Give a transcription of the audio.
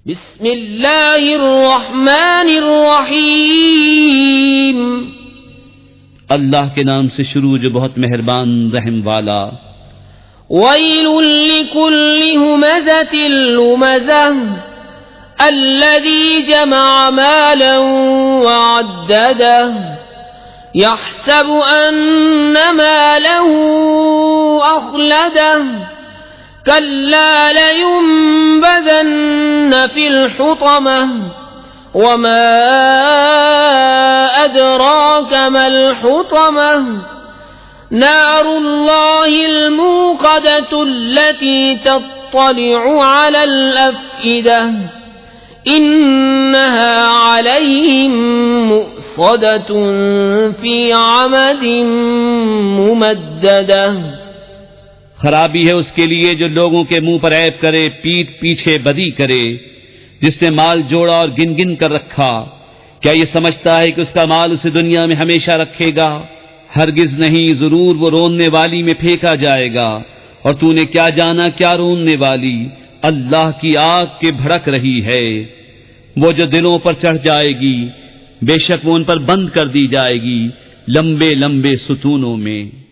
بسم اللہ الرحمن الرحیم، اللہ کے نام سے شروع جو بہت مہربان رحم والا۔ ویل لکل ہمزۃ لمزہ الذی جمع مالا وعددہ یحسب ان ماله اخلدہ كلا لينبذن في الحطمة وما أدراك ما الحطمة نار الله الموقدة التي تطلع على الأفئدة إنها عليهم مؤصدة في عمد ممددة۔ خرابی ہے اس کے لیے جو لوگوں کے منہ پر عیب کرے، پیٹھ پیچھے بدی کرے، جس نے مال جوڑا اور گن گن کر رکھا۔ کیا یہ سمجھتا ہے کہ اس کا مال اسے دنیا میں ہمیشہ رکھے گا؟ ہرگز نہیں، ضرور وہ روننے والی میں پھینکا جائے گا۔ اور تو نے کیا جانا کیا روننے والی؟ اللہ کی آگ کے بھڑک رہی ہے، وہ جو دلوں پر چڑھ جائے گی، بے شک وہ ان پر بند کر دی جائے گی لمبے لمبے ستونوں میں۔